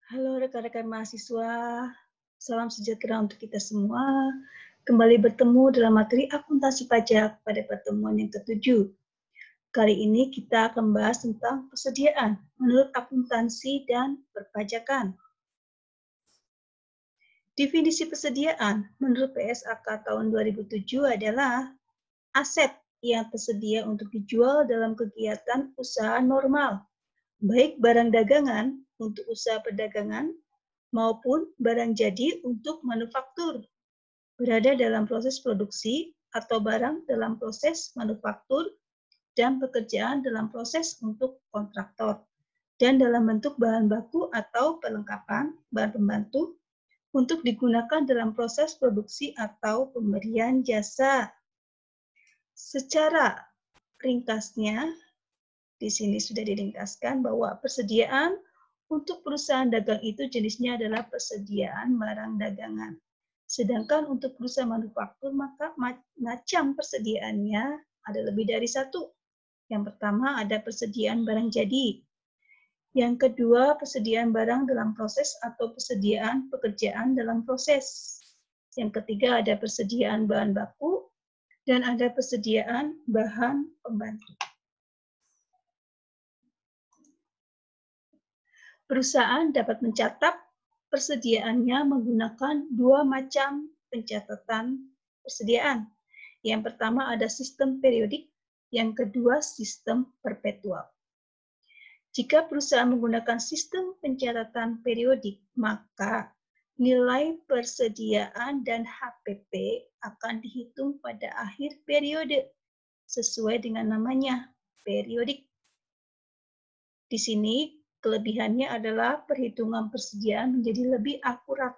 Halo rekan-rekan mahasiswa, salam sejahtera untuk kita semua. Kembali bertemu dalam materi akuntansi pajak pada pertemuan yang ketujuh. Kali ini kita akan membahas tentang persediaan menurut akuntansi dan perpajakan. Definisi persediaan menurut PSAK tahun 2007 adalah aset yang tersedia untuk dijual dalam kegiatan usaha normal, baik barang dagangan untuk usaha perdagangan maupun barang jadi untuk manufaktur, berada dalam proses produksi atau barang dalam proses manufaktur dan pekerjaan dalam proses untuk kontraktor, dan dalam bentuk bahan baku atau perlengkapan bahan pembantu untuk digunakan dalam proses produksi atau pemberian jasa. Secara ringkasnya, di sini sudah diringkaskan bahwa persediaan untuk perusahaan dagang itu jenisnya adalah persediaan barang dagangan. Sedangkan untuk perusahaan manufaktur, maka macam persediaannya ada lebih dari satu. Yang pertama ada persediaan barang jadi. Yang kedua, persediaan barang dalam proses atau persediaan pekerjaan dalam proses. Yang ketiga ada persediaan bahan baku, dan ada persediaan bahan pembantu. Perusahaan dapat mencatat persediaannya menggunakan dua macam pencatatan persediaan. Yang pertama ada sistem periodik, yang kedua sistem perpetual. Jika perusahaan menggunakan sistem pencatatan periodik, maka nilai persediaan dan HPP akan dihitung pada akhir periode sesuai dengan namanya, periodik. Di sini kelebihannya adalah perhitungan persediaan menjadi lebih akurat.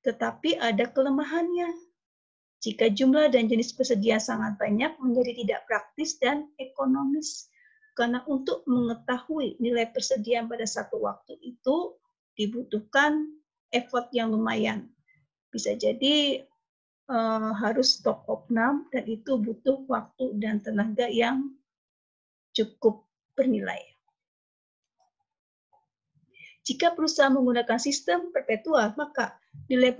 Tetapi ada kelemahannya. Jika jumlah dan jenis persediaan sangat banyak menjadi tidak praktis dan ekonomis. Karena untuk mengetahui nilai persediaan pada satu waktu itu dibutuhkan effort yang lumayan. Bisa jadi harus stok opnam dan itu butuh waktu dan tenaga yang cukup bernilai. Jika perusahaan menggunakan sistem perpetual, maka nilai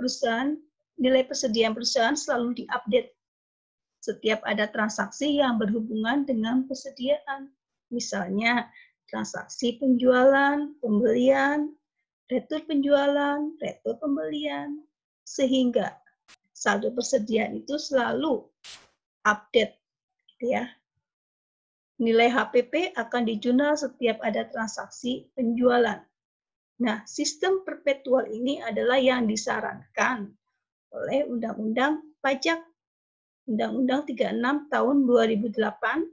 persediaan perusahaan selalu diupdate setiap ada transaksi yang berhubungan dengan persediaan. Misalnya, transaksi penjualan, pembelian, retur penjualan, retur pembelian, sehingga saldo persediaan itu selalu update, ya. Nilai HPP akan dijurnal setiap ada transaksi penjualan. Nah, sistem perpetual ini adalah yang disarankan oleh Undang-Undang Pajak, Undang-Undang 36 tahun 2008,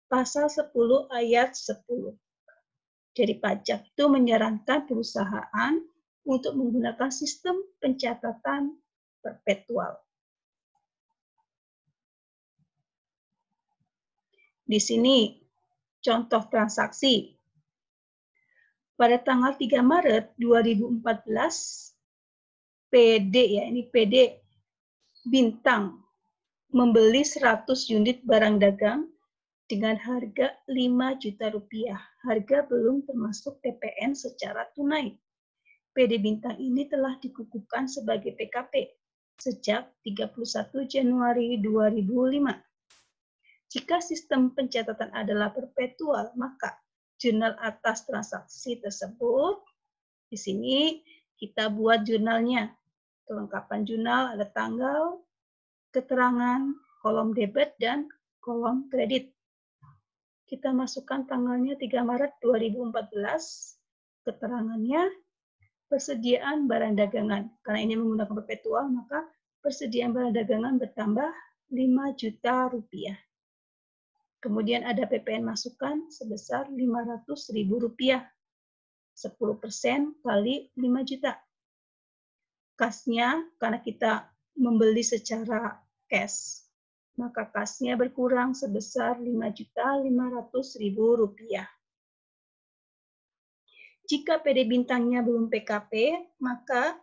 pasal 10 ayat 10. Jadi pajak itu menyarankan perusahaan untuk menggunakan sistem pencatatan perpetual. Di sini contoh transaksi. Pada tanggal 3 Maret 2014, PD ya, ini PD Bintang membeli 100 unit barang dagang dengan harga 5 juta rupiah. Harga belum termasuk PPN secara tunai. PD Bintang ini telah dikukuhkan sebagai PKP sejak 31 Januari 2005. Jika sistem pencatatan adalah perpetual, maka jurnal atas transaksi tersebut, di sini kita buat jurnalnya. Kelengkapan jurnal ada tanggal, keterangan, kolom debit, dan kolom kredit. Kita masukkan tanggalnya 3 Maret 2014, keterangannya persediaan barang dagangan. Karena ini menggunakan perpetual, maka persediaan barang dagangan bertambah 5 juta rupiah. Kemudian ada PPN masukan sebesar 500.000 rupiah. 10% kali 5 juta. Kasnya, karena kita membeli secara cash, maka kasnya berkurang sebesar 5.500.000 rupiah. Jika PD Bintangnya belum PKP, maka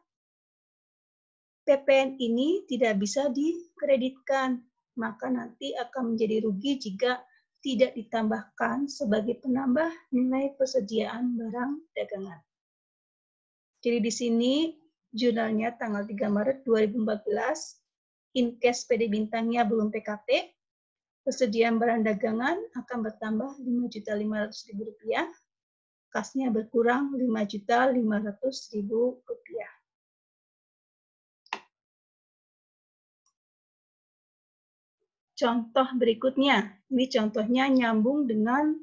PPN ini tidak bisa dikreditkan, maka nanti akan menjadi rugi jika tidak ditambahkan sebagai penambah nilai persediaan barang dagangan. Jadi di sini jurnalnya tanggal 3 Maret 2014, in case PD Bintangnya belum PKP, persediaan barang dagangan akan bertambah Rp5.500.000, kasnya berkurang Rp5.500.000. Contoh berikutnya, ini contohnya nyambung dengan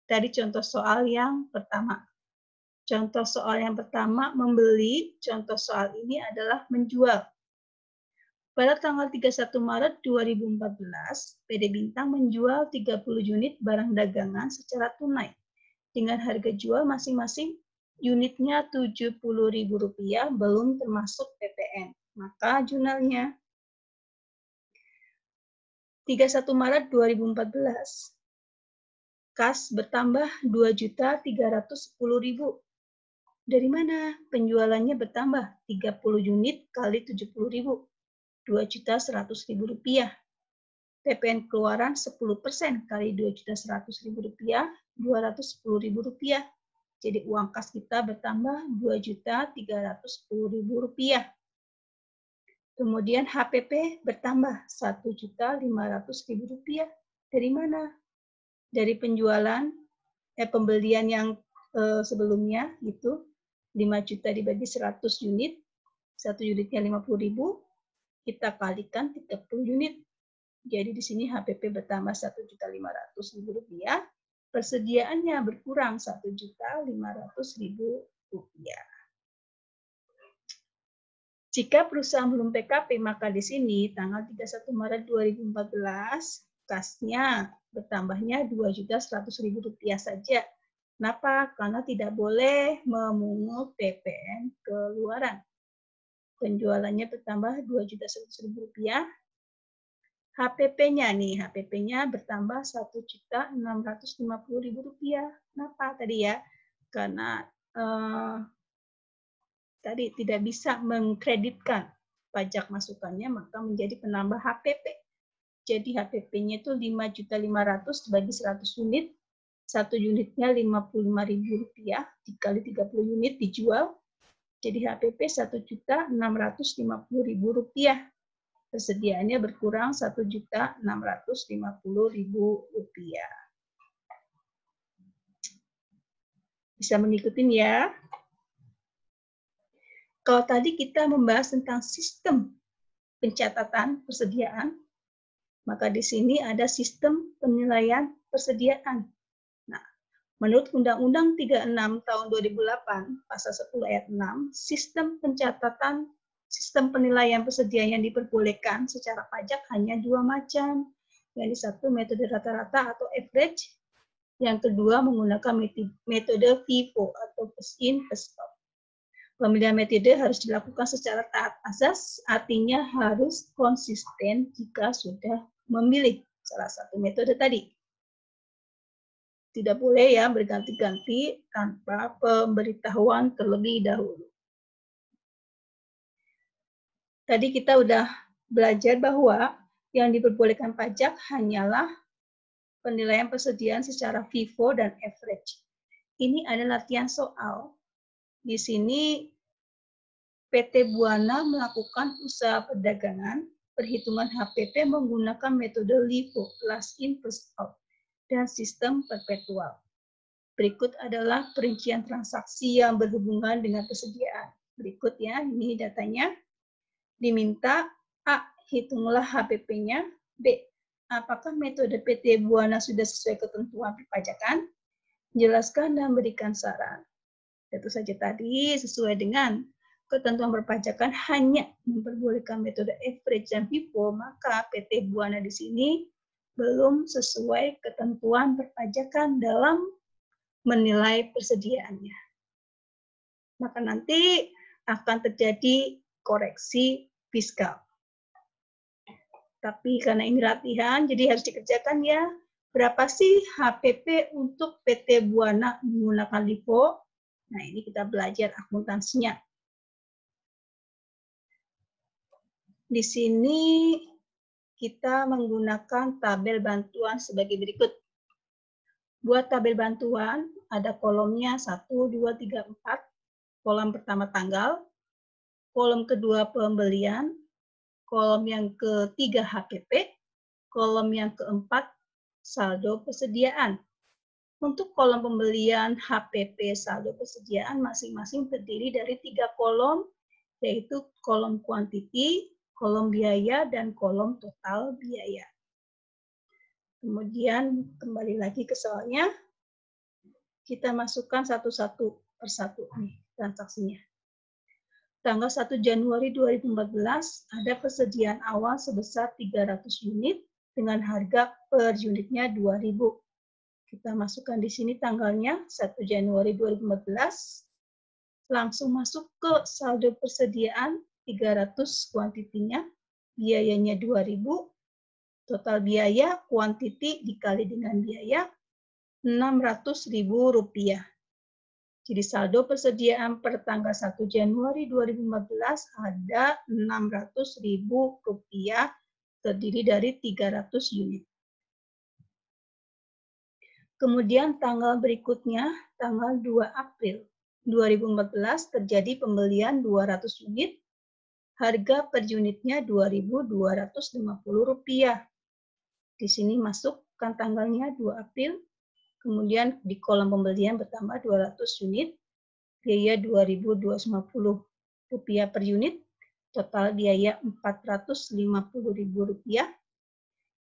dari contoh soal yang pertama. Contoh soal yang pertama membeli, contoh soal ini adalah menjual. Pada tanggal 31 Maret 2014, PD Bintang menjual 30 unit barang dagangan secara tunai dengan harga jual masing-masing unitnya Rp70.000 belum termasuk PPN. Maka jurnalnya 31 Maret 2014, kas bertambah 2.310.000. Dari mana? Penjualannya bertambah 30 unit kali 70.000, Rp2.100.000. PPN keluaran 10% kali Rp2.100.000, Rp210.000. Jadi uang kas kita bertambah Rp2.310.000. Kemudian HPP bertambah Rp1.500.000. Dari mana? Dari penjualan, pembelian yang sebelumnya itu 5 juta dibagi 100 unit, 1 unitnya 50.000, kita kalikan 30 unit. Jadi di sini HPP bertambah Rp1.500.000, persediaannya berkurang Rp1.500.000. Jika perusahaan belum PKP, maka di sini tanggal 31 Maret 2014, kasnya bertambahnya Rp2.100.000 saja. Kenapa? Karena tidak boleh memungut PPN keluaran. Penjualannya bertambah Rp2.100.000. HPP-nya nih, HPP-nya bertambah Rp1.650.000. Kenapa tadi ya? Karena tadi tidak bisa mengkreditkan pajak masukannya, maka menjadi penambah HPP. Jadi HPP-nya itu Rp5.500.000 bagi 100 unit, 1 unitnya Rp55.000, dikali 30 unit dijual, jadi HPP Rp1.650.000. Persediaannya berkurang Rp1.650.000. Bisa mengikuti ya? Kalau tadi kita membahas tentang sistem pencatatan persediaan, maka di sini ada sistem penilaian persediaan. Nah, menurut Undang-Undang 36 tahun 2008, pasal 10 ayat 6, sistem penilaian persediaan yang diperbolehkan secara pajak hanya 2 macam. Yang satu metode rata-rata atau average, yang kedua menggunakan metode FIFO atau first in first out. Pemilihan metode harus dilakukan secara taat azas, artinya harus konsisten jika sudah memilih salah satu metode tadi. Tidak boleh ya berganti-ganti tanpa pemberitahuan terlebih dahulu. Tadi kita udah belajar bahwa yang diperbolehkan pajak hanyalah penilaian persediaan secara FIFO dan average. Ini ada latihan soal. Di sini PT Buana melakukan usaha perdagangan perhitungan HPP menggunakan metode LIFO, last in first out, dan sistem perpetual. Berikut adalah perincian transaksi yang berhubungan dengan persediaan. Berikut ya, ini datanya. Diminta A, hitunglah HPP-nya. B, apakah metode PT Buana sudah sesuai ketentuan perpajakan? Jelaskan dan berikan saran. Tentu saja tadi sesuai dengan ketentuan perpajakan hanya memperbolehkan metode average dan FIFO, maka PT Buana di sini belum sesuai ketentuan perpajakan dalam menilai persediaannya. Maka nanti akan terjadi koreksi fiskal. Tapi karena ini latihan, jadi harus dikerjakan ya. Berapa sih HPP untuk PT Buana menggunakan LIFO? Nah, ini kita belajar akuntansinya. Di sini kita menggunakan tabel bantuan sebagai berikut. Buat tabel bantuan, ada kolomnya 1, 2, 3, 4. kolom pertama tanggal, kolom kedua pembelian, kolom yang ketiga HPP, kolom yang keempat saldo persediaan. Untuk kolom pembelian HPP saldo persediaan masing-masing terdiri dari 3 kolom, yaitu kolom kuantiti, kolom biaya, dan kolom total biaya. Kemudian kembali lagi ke soalnya, kita masukkan satu-satu persatu nih transaksinya. Tanggal 1 Januari 2014 ada persediaan awal sebesar 300 unit dengan harga per unitnya 2.000. Kita masukkan di sini tanggalnya 1 Januari 2014. Langsung masuk ke saldo persediaan 300 kuantitinya, biayanya 2.000, total biaya kuantiti dikali dengan biaya Rp600.000. Jadi saldo persediaan per tanggal 1 Januari 2014 ada Rp600.000 terdiri dari 300 unit. Kemudian tanggal berikutnya, tanggal 2 April 2014 terjadi pembelian 200 unit, harga per unitnya Rp2.250. Di sini masukkan tanggalnya 2 April, kemudian di kolom pembelian bertambah 200 unit, biaya Rp2.250 per unit, total biaya Rp450.000.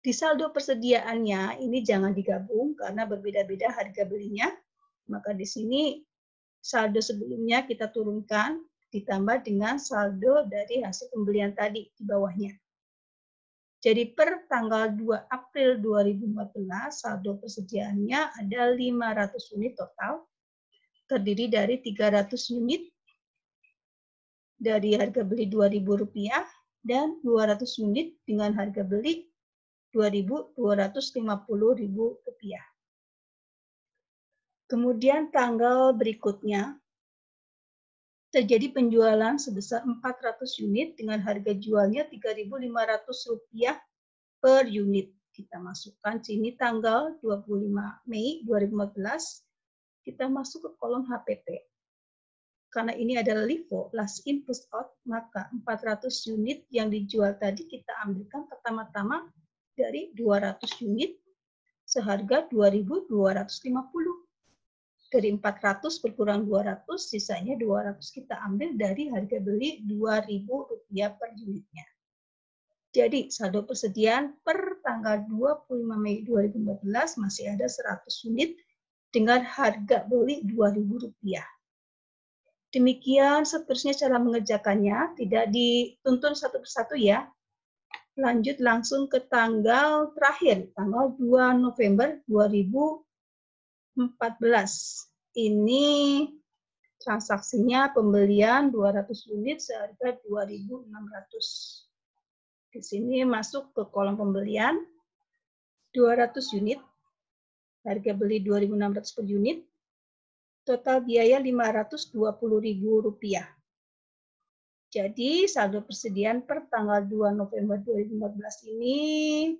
Di saldo persediaannya ini jangan digabung karena berbeda-beda harga belinya. Maka di sini saldo sebelumnya kita turunkan ditambah dengan saldo dari hasil pembelian tadi di bawahnya. Jadi per tanggal 2 April 2014 saldo persediaannya ada 500 unit total, terdiri dari 300 unit dari harga beli Rp2.000 dan 200 unit dengan harga beli Rp2.250.000. Kemudian tanggal berikutnya terjadi penjualan sebesar 400 unit dengan harga jualnya Rp3.500 per unit. Kita masukkan sini tanggal 25 Mei 2015. Kita masuk ke kolom HPP. Karena ini adalah LIFO, last in first out, maka 400 unit yang dijual tadi kita ambilkan pertama-tama dari 200 unit seharga Rp2.250. Dari 400 berkurang 200, sisanya 200 kita ambil dari harga beli Rp2.000 per unitnya. Jadi saldo persediaan per tanggal 25 Mei 2015 masih ada 100 unit dengan harga beli Rp2.000. Demikian seterusnya cara mengerjakannya, tidak dituntun satu persatu ya. Lanjut langsung ke tanggal terakhir, tanggal 2 November 2014. Ini transaksinya pembelian 200 unit seharga Rp2.600. Di sini masuk ke kolom pembelian 200 unit, harga beli Rp2.600 per unit, total biaya Rp520.000. Jadi saldo persediaan per tanggal 2 November 2014 ini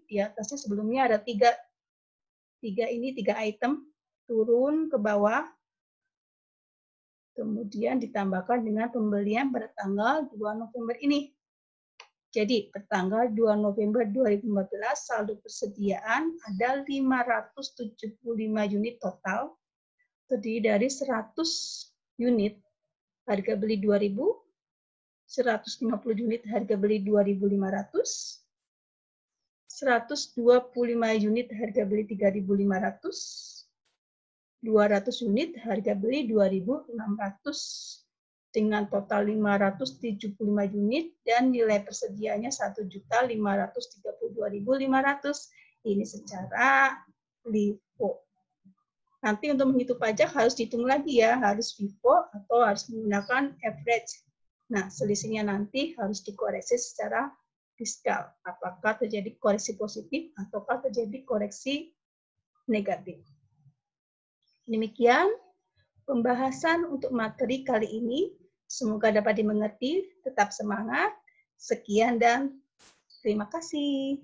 di atasnya sebelumnya ada tiga item turun ke bawah, kemudian ditambahkan dengan pembelian pada tanggal 2 November ini. Jadi per tanggal 2 November 2015 saldo persediaan ada 575 unit total, terdiri dari 100 unit harga beli 2.000, 150 unit harga beli 2.500, 125 unit harga beli 3.500, 200 unit harga beli 2.600 dengan total 575 unit dan nilai persediaannya 1.532.500. Ini secara LIFO. Nanti untuk menghitung pajak harus dihitung lagi ya, harus FIFO atau harus menggunakan average. Nah, selisihnya nanti harus dikoreksi secara fiskal. Apakah terjadi koreksi positif ataukah terjadi koreksi negatif. Demikian pembahasan untuk materi kali ini. Semoga dapat dimengerti. Tetap semangat. Sekian dan terima kasih.